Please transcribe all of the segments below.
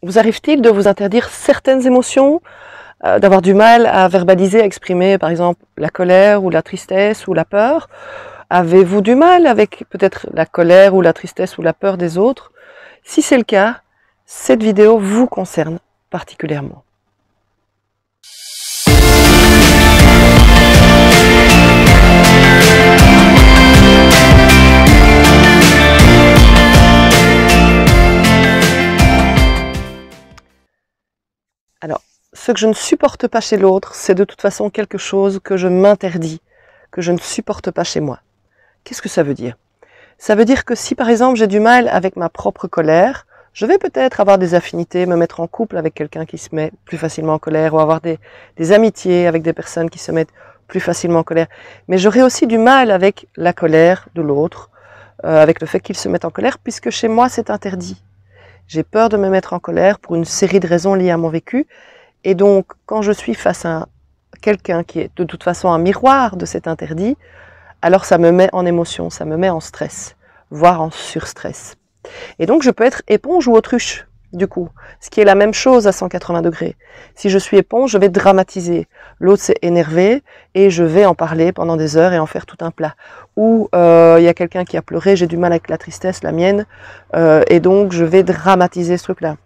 Vous arrive-t-il de vous interdire certaines émotions, d'avoir du mal à verbaliser, à exprimer par exemple la colère ou la tristesse ou la peur? Avez-vous du mal avec peut-être la colère ou la tristesse ou la peur des autres? Si c'est le cas, cette vidéo vous concerne particulièrement. Alors, ce que je ne supporte pas chez l'autre, c'est de toute façon quelque chose que je m'interdis, que je ne supporte pas chez moi. Qu'est-ce que ça veut dire? Ça veut dire que si par exemple j'ai du mal avec ma propre colère, je vais peut-être avoir des affinités, me mettre en couple avec quelqu'un qui se met plus facilement en colère, ou avoir des amitiés avec des personnes qui se mettent plus facilement en colère. Mais j'aurai aussi du mal avec la colère de l'autre, avec le fait qu'il se mette en colère, puisque chez moi c'est interdit. J'ai peur de me mettre en colère pour une série de raisons liées à mon vécu. Et donc, quand je suis face à quelqu'un qui est de toute façon un miroir de cet interdit, alors ça me met en émotion, ça me met en stress, voire en surstress. Et donc, je peux être éponge ou autruche, du coup, ce qui est la même chose à 180 degrés. Si je suis éponge, je vais dramatiser. L'autre s'est énervé et je vais en parler pendant des heures et en faire tout un plat. Ou il y a quelqu'un qui a pleuré, j'ai du mal avec la tristesse, la mienne, et donc je vais dramatiser ce truc-là.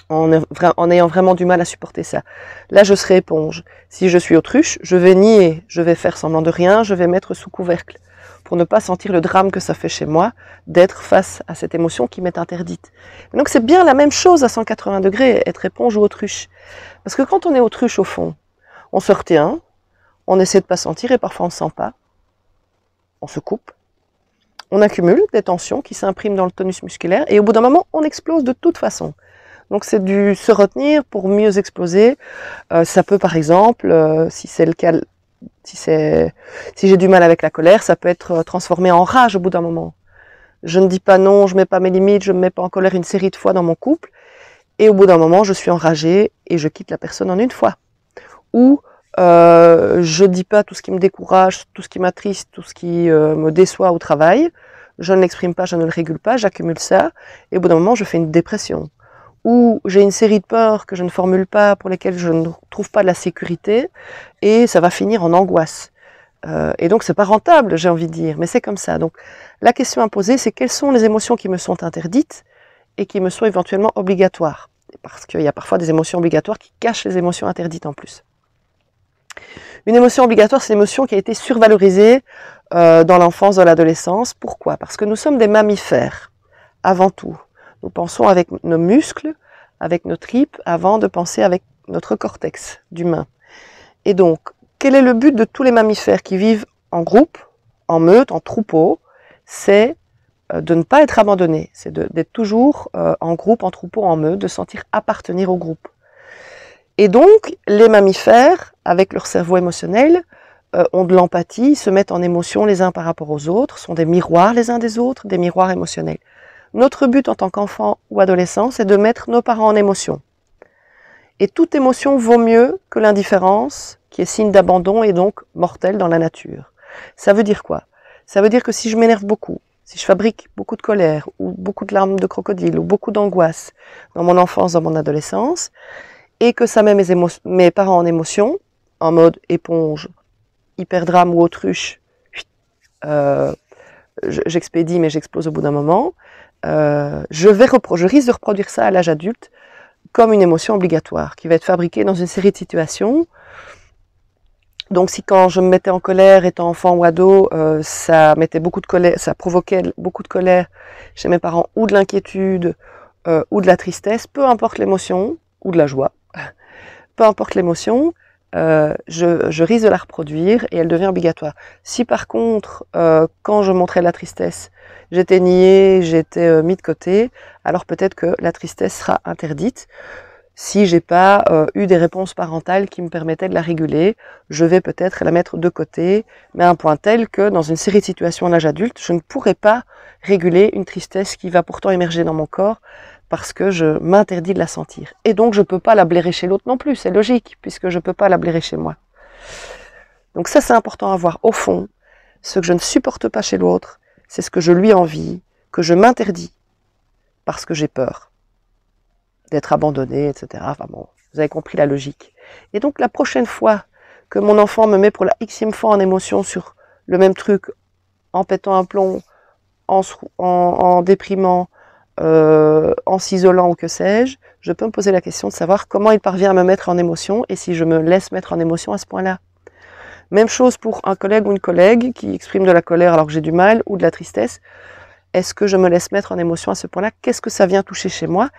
En ayant vraiment du mal à supporter ça. Là, je serai éponge. Si je suis autruche, je vais nier, je vais faire semblant de rien, je vais mettre sous couvercle, pour ne pas sentir le drame que ça fait chez moi, d'être face à cette émotion qui m'est interdite. Donc c'est bien la même chose à 180 degrés, être éponge ou autruche. Parce que quand on est autruche au fond, on se retient, on essaie de pas sentir et parfois on ne sent pas, on se coupe, on accumule des tensions qui s'impriment dans le tonus musculaire et au bout d'un moment, on explose de toute façon. Donc c'est du se retenir pour mieux exploser. Ça peut par exemple, si c'est le cas, si j'ai du mal avec la colère, ça peut être transformé en rage au bout d'un moment. Je ne dis pas non, je mets pas mes limites, je me mets pas en colère une série de fois dans mon couple, et au bout d'un moment, je suis enragée et je quitte la personne en une fois. Ou je dis pas tout ce qui me décourage, tout ce qui m'attriste, tout ce qui me déçoit au travail. Je ne l'exprime pas, je ne le régule pas, j'accumule ça, et au bout d'un moment, je fais une dépression. Ou j'ai une série de peurs que je ne formule pas, pour lesquelles je ne trouve pas de la sécurité, et ça va finir en angoisse. Et donc c'est pas rentable, j'ai envie de dire, mais c'est comme ça. Donc la question à poser, c'est quelles sont les émotions qui me sont interdites et qui me sont éventuellement obligatoires. Parce qu'il y a parfois des émotions obligatoires qui cachent les émotions interdites en plus. Une émotion obligatoire, c'est une émotion qui a été survalorisée dans l'enfance, dans l'adolescence. Pourquoi? Parce que nous sommes des mammifères, avant tout. Nous pensons avec nos muscles, avec nos tripes, avant de penser avec notre cortex d'humain. Et donc, quel est le but de tous les mammifères qui vivent en groupe, en meute, en troupeau? C'est de ne pas être abandonnés, c'est d'être toujours en groupe, en troupeau, en meute, de sentir appartenir au groupe. Et donc, les mammifères, avec leur cerveau émotionnel, ont de l'empathie, se mettent en émotion les uns par rapport aux autres, sont des miroirs les uns des autres, des miroirs émotionnels. Notre but en tant qu'enfant ou adolescent, c'est de mettre nos parents en émotion. Et toute émotion vaut mieux que l'indifférence, qui est signe d'abandon et donc mortelle dans la nature. Ça veut dire quoi? Ça veut dire que si je m'énerve beaucoup, si je fabrique beaucoup de colère, ou beaucoup de larmes de crocodile, ou beaucoup d'angoisse dans mon enfance, dans mon adolescence, et que ça met mes parents en émotion, en mode éponge, hyperdrame ou autruche, j'expédie mais j'explose au bout d'un moment, je risque de reproduire ça à l'âge adulte comme une émotion obligatoire qui va être fabriquée dans une série de situations. Donc si quand je me mettais en colère étant enfant ou ado, ça mettait beaucoup de colère, ça provoquait beaucoup de colère chez mes parents, ou de l'inquiétude, ou de la tristesse, peu importe l'émotion, ou de la joie, peu importe l'émotion, je risque de la reproduire et elle devient obligatoire. Si par contre, quand je montrais la tristesse, j'étais niée, j'étais mis de côté, alors peut-être que la tristesse sera interdite. Si j'ai pas eu des réponses parentales qui me permettaient de la réguler, je vais peut-être la mettre de côté, mais à un point tel que dans une série de situations à l'âge adulte, je ne pourrai pas réguler une tristesse qui va pourtant émerger dans mon corps parce que je m'interdis de la sentir. Et donc je peux pas la blairer chez l'autre non plus, c'est logique, puisque je peux pas la blairer chez moi. Donc ça c'est important à voir. Au fond, ce que je ne supporte pas chez l'autre, c'est ce que je lui envie, que je m'interdis, parce que j'ai peur. d'être abandonné, etc. Enfin bon, vous avez compris la logique. Et donc la prochaine fois que mon enfant me met pour la xème fois en émotion sur le même truc, en pétant un plomb, en déprimant, en s'isolant ou que sais-je, je peux me poser la question de savoir comment il parvient à me mettre en émotion et si je me laisse mettre en émotion à ce point-là. Même chose pour un collègue ou une collègue qui exprime de la colère alors que j'ai du mal ou de la tristesse. Est-ce que je me laisse mettre en émotion à ce point-là? Qu'est-ce que ça vient toucher chez moi?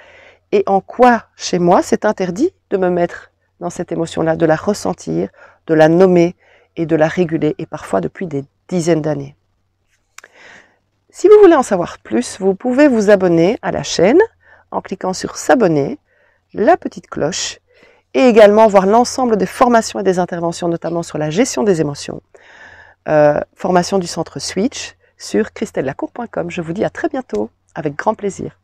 Et en quoi, chez moi, c'est interdit de me mettre dans cette émotion-là, de la ressentir, de la nommer et de la réguler, et parfois depuis des dizaines d'années. Si vous voulez en savoir plus, vous pouvez vous abonner à la chaîne en cliquant sur s'abonner, la petite cloche, et également voir l'ensemble des formations et des interventions, notamment sur la gestion des émotions, formation du centre Switch sur christellelacour.com. Je vous dis à très bientôt, avec grand plaisir.